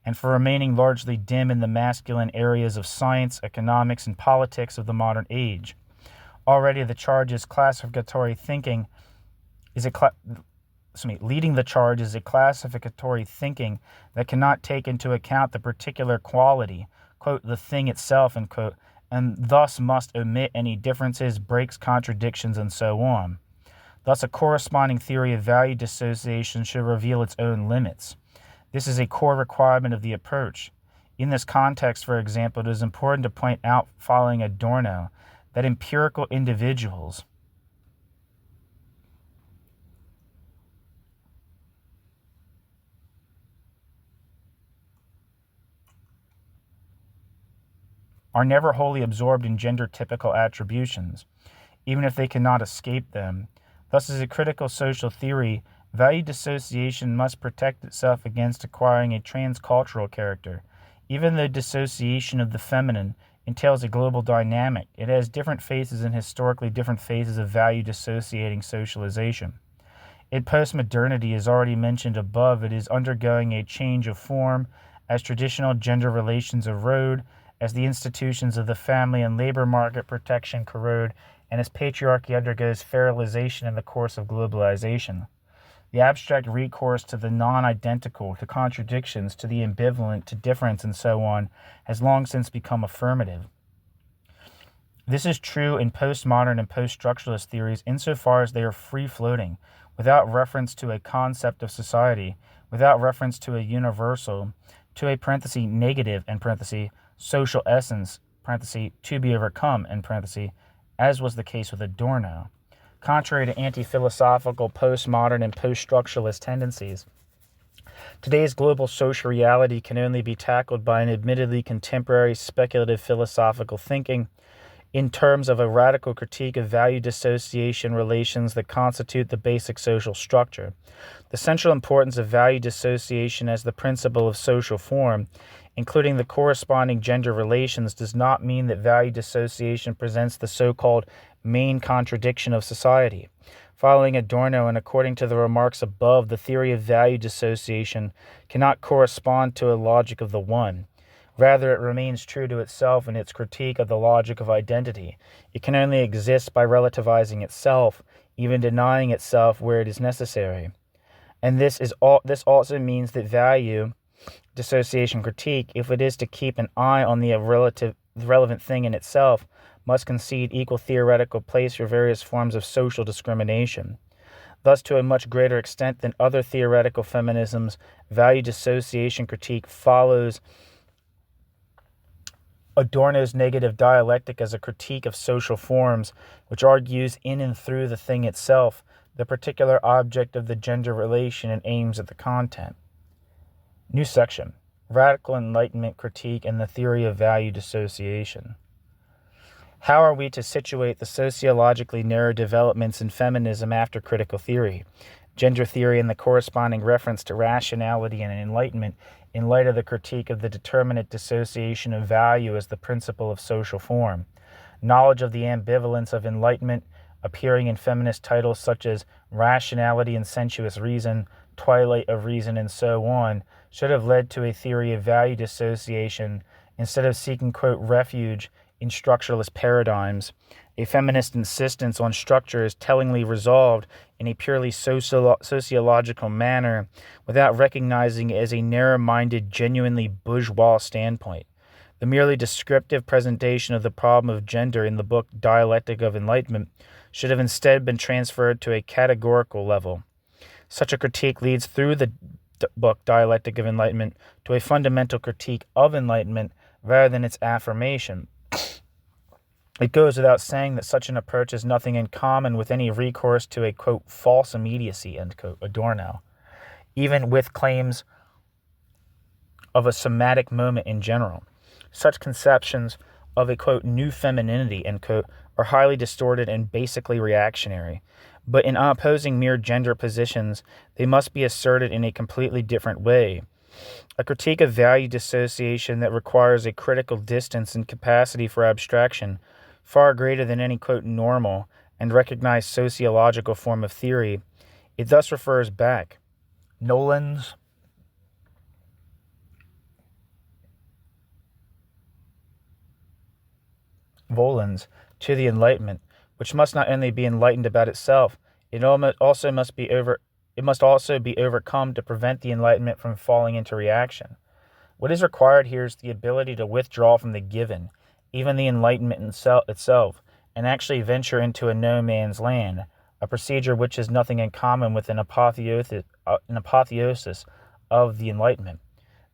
and for remaining largely dim in the masculine areas of science, economics, and politics of the modern age. Already the charge is classificatory thinking leading the charge is a classificatory thinking that cannot take into account the particular quality, quote, the thing itself, end quote, and thus must omit any differences, breaks, contradictions, and so on. Thus, a corresponding theory of value dissociation should reveal its own limits. This is a core requirement of the approach. In this context, for example, it is important to point out, following Adorno, that empirical individuals are never wholly absorbed in gender-typical attributions, even if they cannot escape them. Thus, as a critical social theory, value dissociation must protect itself against acquiring a transcultural character. Even though dissociation of the feminine entails a global dynamic, it has different phases and historically different phases of value dissociating socialization. In postmodernity, as already mentioned above, it is undergoing a change of form as traditional gender relations erode, as the institutions of the family and labor market protection corrode, and as patriarchy undergoes fertilization in the course of globalization. The abstract recourse to the non-identical, to contradictions, to the ambivalent, to difference, and so on, has long since become affirmative. This is true in postmodern and post-structuralist theories insofar as they are free-floating, without reference to a concept of society, without reference to a universal, to a negative, social essence, to be overcome, as was the case with Adorno. Contrary to anti-philosophical, postmodern, and post-structuralist tendencies, today's global social reality can only be tackled by an admittedly contemporary speculative philosophical thinking in terms of a radical critique of value dissociation relations that constitute the basic social structure. The central importance of value dissociation as the principle of social form, including the corresponding gender relations, does not mean that value dissociation presents the so-called main contradiction of society. Following Adorno and according to the remarks above, the theory of value dissociation cannot correspond to a logic of the one. Rather, it remains true to itself in its critique of the logic of identity. It can only exist by relativizing itself, even denying itself where it is necessary. And this also means that value dissociation critique, if it is to keep an eye on the relevant thing in itself, must concede equal theoretical place for various forms of social discrimination. Thus, to a much greater extent than other theoretical feminisms, value dissociation critique follows Adorno's negative dialectic as a critique of social forms, which argues in and through the thing itself, the particular object of the gender relation, and aims at the content. New section: Radical Enlightenment Critique and the Theory of Value Dissociation. How are we to situate the sociologically narrow developments in feminism after critical theory, gender theory, and the corresponding reference to rationality and enlightenment in light of the critique of the determinate dissociation of value as the principle of social form? Knowledge of the ambivalence of enlightenment, appearing in feminist titles such as Rationality and Sensuous Reason, Twilight of Reason, and so on, should have led to a theory of value dissociation instead of seeking, quote, refuge in structuralist paradigms. A feminist insistence on structure is tellingly resolved in a purely sociological manner without recognizing it as a narrow-minded, genuinely bourgeois standpoint. The merely descriptive presentation of the problem of gender in the book Dialectic of Enlightenment should have instead been transferred to a categorical level. Such a critique leads through the book Dialectic of Enlightenment to a fundamental critique of enlightenment rather than its affirmation. It goes without saying that such an approach has nothing in common with any recourse to a, quote, false immediacy, end quote, Adorno, even with claims of a somatic moment in general. Such conceptions of a, quote, new femininity, end quote, are highly distorted and basically reactionary. But in opposing mere gender positions, they must be asserted in a completely different way. A critique of value dissociation that requires a critical distance and capacity for abstraction, far greater than any, quote, normal and recognized sociological form of theory. It thus refers back. Volan's to the Enlightenment, which must not only be enlightened about itself, it also must be it must also be overcome to prevent the Enlightenment from falling into reaction. What is required here is the ability to withdraw from the given, even the Enlightenment itself, and actually venture into a no man's land, a procedure which has nothing in common with an apotheosis of the Enlightenment.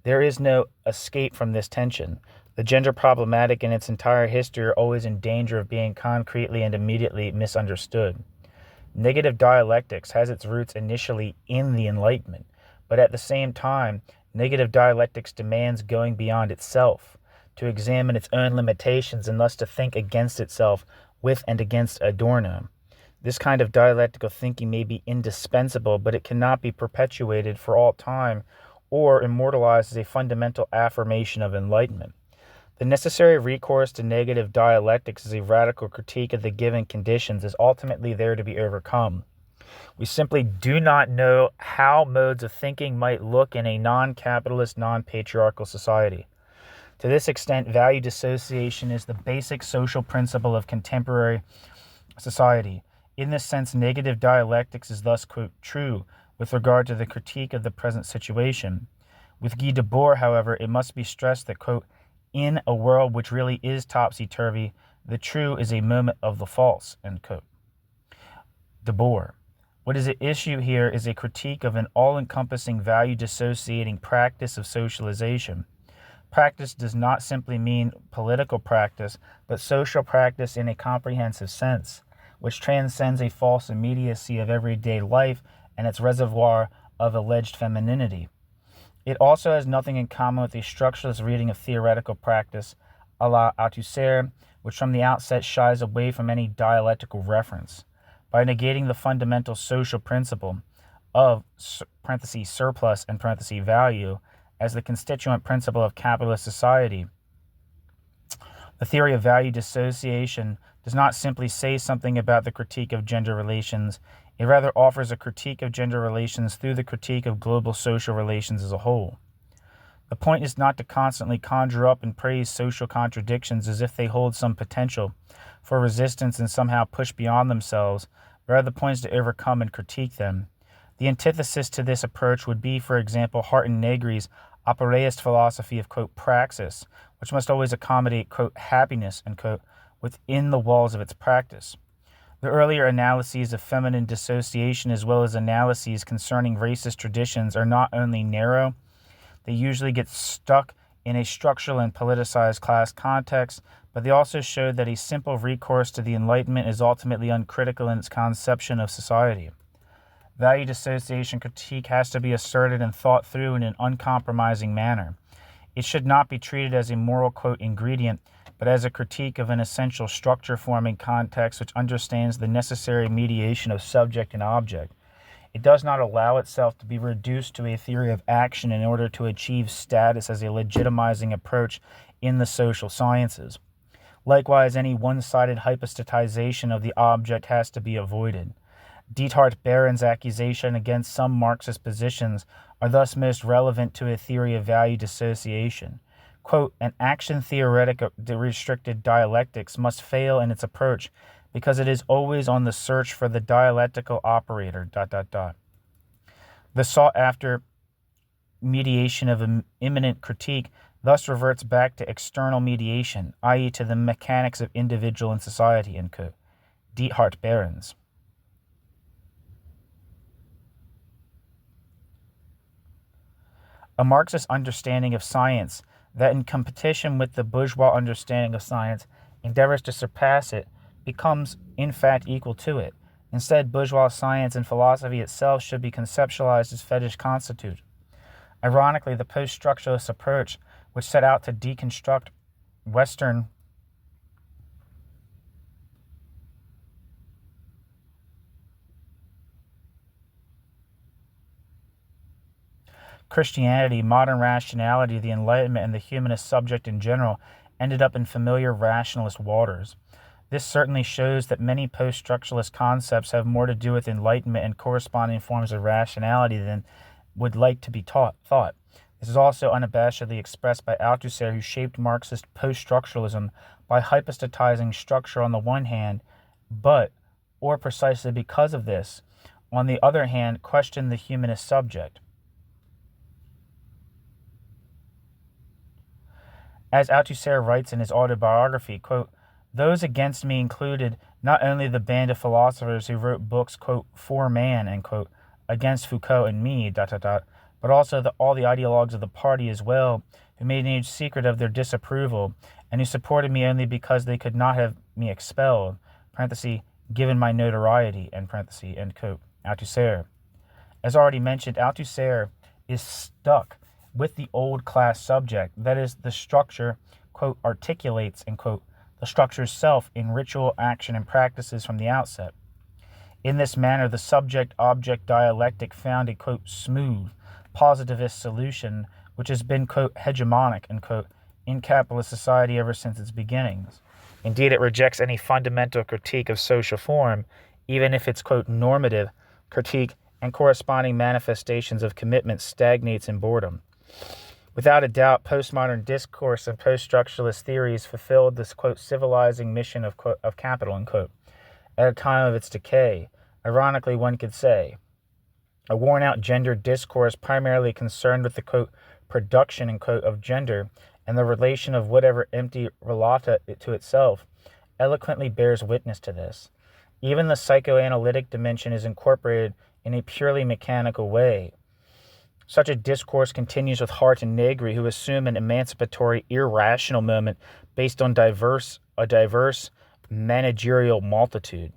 There is no escape from this tension. The gender problematic in its entire history are always in danger of being concretely and immediately misunderstood. Negative dialectics has its roots initially in the Enlightenment, but at the same time, negative dialectics demands going beyond itself, to examine its own limitations and thus to think against itself with and against Adorno. This kind of dialectical thinking may be indispensable, but it cannot be perpetuated for all time or immortalized as a fundamental affirmation of enlightenment. The necessary recourse to negative dialectics as a radical critique of the given conditions is ultimately there to be overcome. We simply do not know how modes of thinking might look in a non-capitalist, non-patriarchal society. To this extent, value dissociation is the basic social principle of contemporary society. In this sense, negative dialectics is thus, quote, true with regard to the critique of the present situation. With Guy Debord, however, it must be stressed that, quote, in a world which really is topsy-turvy, the true is a moment of the false, end quote. Debord. What is at issue here is a critique of an all-encompassing value-dissociating practice of socialization. Practice does not simply mean political practice, but social practice in a comprehensive sense, which transcends a false immediacy of everyday life and its reservoir of alleged femininity. It also has nothing in common with a structuralist reading of theoretical practice a la Althusser, which from the outset shies away from any dialectical reference. By negating the fundamental social principle of surplus and value as the constituent principle of capitalist society, the theory of value dissociation does not simply say something about the critique of gender relations. It rather offers a critique of gender relations through the critique of global social relations as a whole. The point is not to constantly conjure up and praise social contradictions as if they hold some potential for resistance and somehow push beyond themselves. Rather, the point is to overcome and critique them. The antithesis to this approach would be, for example, Harton Negri's Apereist philosophy of, quote, praxis, which must always accommodate, quote, happiness, end quote, within the walls of its practice. The earlier analyses of feminine dissociation as well as analyses concerning racist traditions are not only narrow, they usually get stuck in a structural and politicized class context, but they also show that a simple recourse to the Enlightenment is ultimately uncritical in its conception of society. Value dissociation critique has to be asserted and thought through in an uncompromising manner. It should not be treated as a moral, quote, ingredient, but as a critique of an essential structure-forming context which understands the necessary mediation of subject and object. It does not allow itself to be reduced to a theory of action in order to achieve status as a legitimizing approach in the social sciences. Likewise, any one-sided hypostatization of the object has to be avoided. Diethard Behren's accusation against some Marxist positions are thus most relevant to a theory of value dissociation. Quote, an action-theoretic restricted dialectics must fail in its approach because it is always on the search for the dialectical operator, ... The sought-after mediation of immanent critique thus reverts back to external mediation, i.e. to the mechanics of individual and society, end quote. Diethard Behrens. A Marxist understanding of science that in competition with the bourgeois understanding of science endeavors to surpass it becomes in fact equal to it. Instead, bourgeois science and philosophy itself should be conceptualized as fetish constitute. Ironically, the post-structuralist approach, which set out to deconstruct Western Christianity, modern rationality, the Enlightenment, and the humanist subject in general, ended up in familiar rationalist waters. This certainly shows that many post-structuralist concepts have more to do with Enlightenment and corresponding forms of rationality than would like to be thought. This is also unabashedly expressed by Althusser, who shaped Marxist post-structuralism by hypostatizing structure on the one hand, but, or precisely because of this, on the other hand, question the humanist subject. As Althusser writes in his autobiography, quote, "Those against me included not only the band of philosophers who wrote books, quote, for man, end quote, against Foucault and me, but also all the ideologues of the party as well, who made a huge secret of their disapproval, and who supported me only because they could not have me expelled, parenthesis, given my notoriety, end quote, Althusser." As already mentioned, Althusser is stuck with the old class subject, that is, the structure, quote, articulates, end quote, the structure's self in ritual action and practices from the outset. In this manner, the subject-object dialectic found a, quote, smooth, positivist solution, which has been, quote, hegemonic, end quote, in capitalist society ever since its beginnings. Indeed, it rejects any fundamental critique of social form, even if its, quote, normative critique and corresponding manifestations of commitment stagnates in boredom. Without a doubt, postmodern discourse and post-structuralist theories fulfilled this, quote, civilizing mission of capital, end quote, at a time of its decay. Ironically, one could say, a worn-out gender discourse primarily concerned with the, quote, production, end quote, of gender and the relation of whatever empty relata to itself, eloquently bears witness to this. Even the psychoanalytic dimension is incorporated in a purely mechanical way. Such a discourse continues with Hart and Negri, who assume an emancipatory, irrational moment based on a diverse managerial multitude.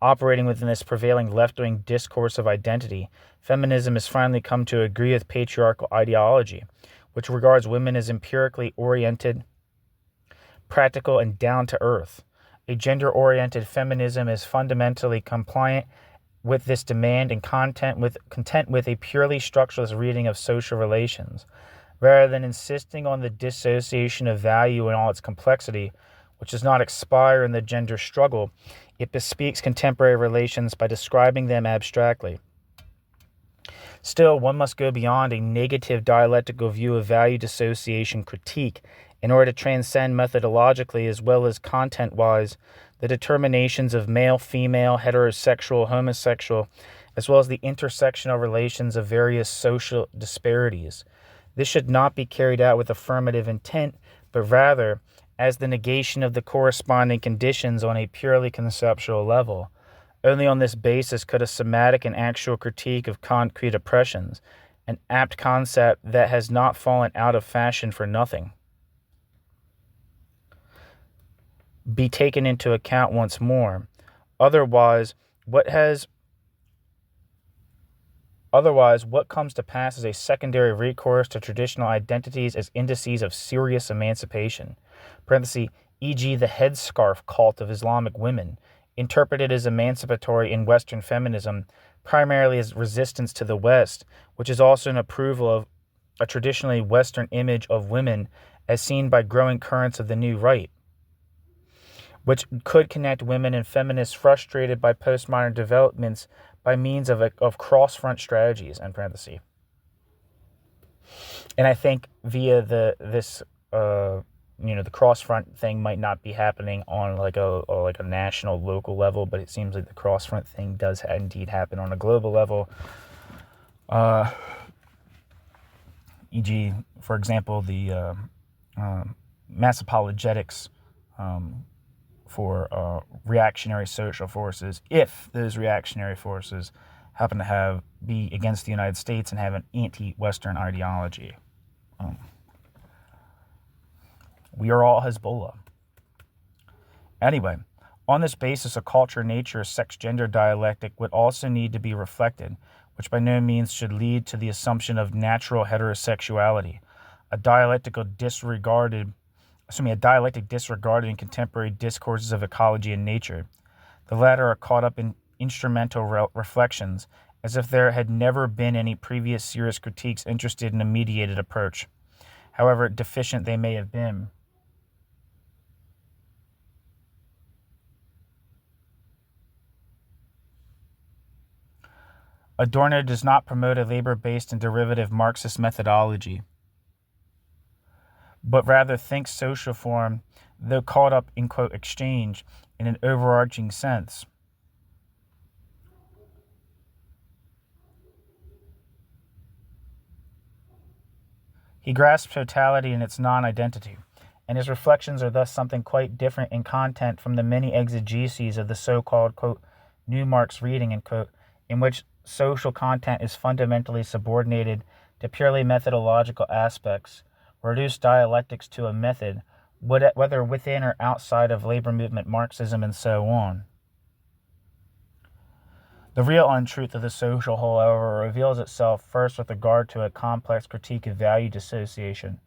Operating within this prevailing left-wing discourse of identity, feminism has finally come to agree with patriarchal ideology, which regards women as empirically oriented, practical, and down-to-earth. A gender-oriented feminism is fundamentally compliant with this demand and content with a purely structuralist reading of social relations, rather than insisting on the dissociation of value in all its complexity, which does not expire in the gender struggle. It bespeaks contemporary relations by describing them abstractly. Still, one must go beyond a negative dialectical view of value dissociation critique in order to transcend methodologically as well as content-wise the determinations of male, female, heterosexual, homosexual, as well as the intersectional relations of various social disparities. This should not be carried out with affirmative intent, but rather as the negation of the corresponding conditions on a purely conceptual level. Only on this basis could a somatic and actual critique of concrete oppressions, an apt concept that has not fallen out of fashion for nothing, be taken into account once more. Otherwise, what comes to pass is a secondary recourse to traditional identities as indices of serious emancipation, e.g. the headscarf cult of Islamic women, interpreted as emancipatory in Western feminism, primarily as resistance to the West, which is also an approval of a traditionally Western image of women as seen by growing currents of the new right, which could connect women and feminists frustrated by postmodern developments by means of cross-front strategies, end parenthesis. And I think via the cross-front thing might not be happening on like a national, local level, but it seems like the cross-front thing does indeed happen on a global level. E.g., for example, the mass apologetics for reactionary social forces, if those reactionary forces happen to be against the United States and have an anti-Western ideology. We are all Hezbollah. Anyway, on this basis, a culture-nature sex-gender dialectic would also need to be reflected, which by no means should lead to the assumption of natural heterosexuality, a dialectic disregarded in contemporary discourses of ecology and nature. The latter are caught up in instrumental reflections, as if there had never been any previous serious critiques interested in a mediated approach, however deficient they may have been. Adorno does not promote a labor-based and derivative Marxist methodology, but rather thinks social form, though caught up in, quote, exchange, in an overarching sense. He grasps totality in its non-identity, and his reflections are thus something quite different in content from the many exegeses of the so-called, quote, New Marx reading, end quote, in which social content is fundamentally subordinated to purely methodological aspects, reduce dialectics to a method, whether within or outside of labor movement Marxism, and so on. The real untruth of the social, however, reveals itself first with regard to a complex critique of value dissociation,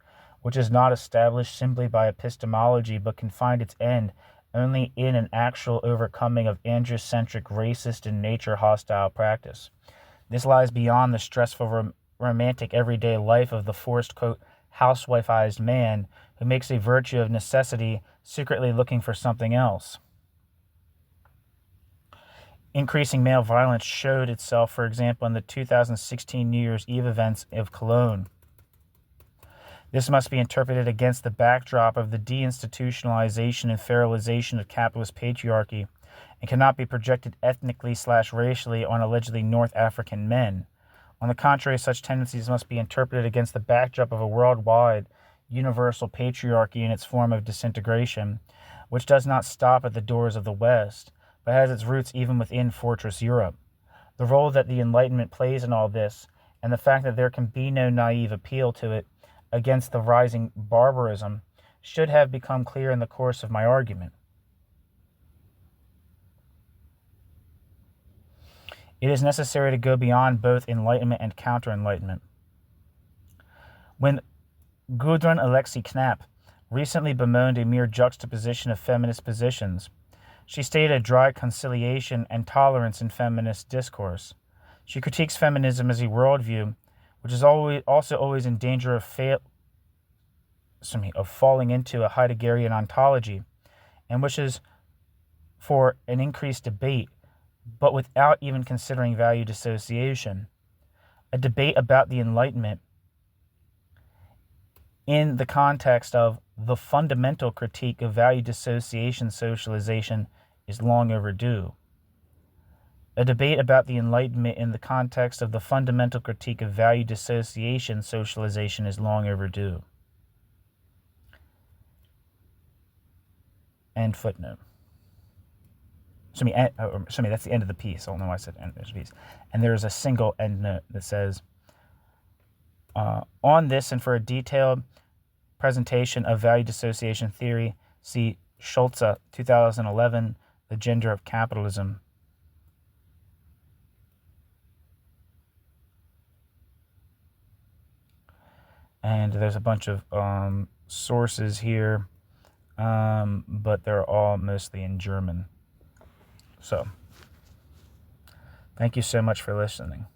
which is not established simply by epistemology but can find its end only in an actual overcoming of androcentric, racist, and nature-hostile practice. This lies beyond the stressful, romantic everyday life of the forced, quote, housewifized man who makes a virtue of necessity, secretly looking for something else. Increasing male violence showed itself, for example, in the 2016 New Year's Eve events of Cologne. This must be interpreted against the backdrop of the deinstitutionalization and feralization of capitalist patriarchy, and cannot be projected ethnically/racially on allegedly North African men. On the contrary, such tendencies must be interpreted against the backdrop of a worldwide, universal patriarchy in its form of disintegration, which does not stop at the doors of the West, but has its roots even within Fortress Europe. The role that the Enlightenment plays in all this, and the fact that there can be no naive appeal to it against the rising barbarism, should have become clear in the course of my argument. It is necessary to go beyond both Enlightenment and counter-Enlightenment. When Gudrun Alexei Knapp recently bemoaned a mere juxtaposition of feminist positions, she stated a dry conciliation and tolerance in feminist discourse. She critiques feminism as a worldview which is also always in danger of falling into a Heideggerian ontology, and wishes for an increased debate, but without even considering value dissociation. A debate about the Enlightenment in the context of the fundamental critique of value dissociation socialization is long overdue. A debate about the Enlightenment in the context of the fundamental critique of value dissociation socialization is long overdue. End footnote. That's the end of the piece. I don't know why I said end of the piece. And there's a single end note that says, on this and for a detailed presentation of value dissociation theory, see Scholz, 2011, The Gender of Capitalism. And there's a bunch of sources here, but they're all mostly in German. So, thank you so much for listening.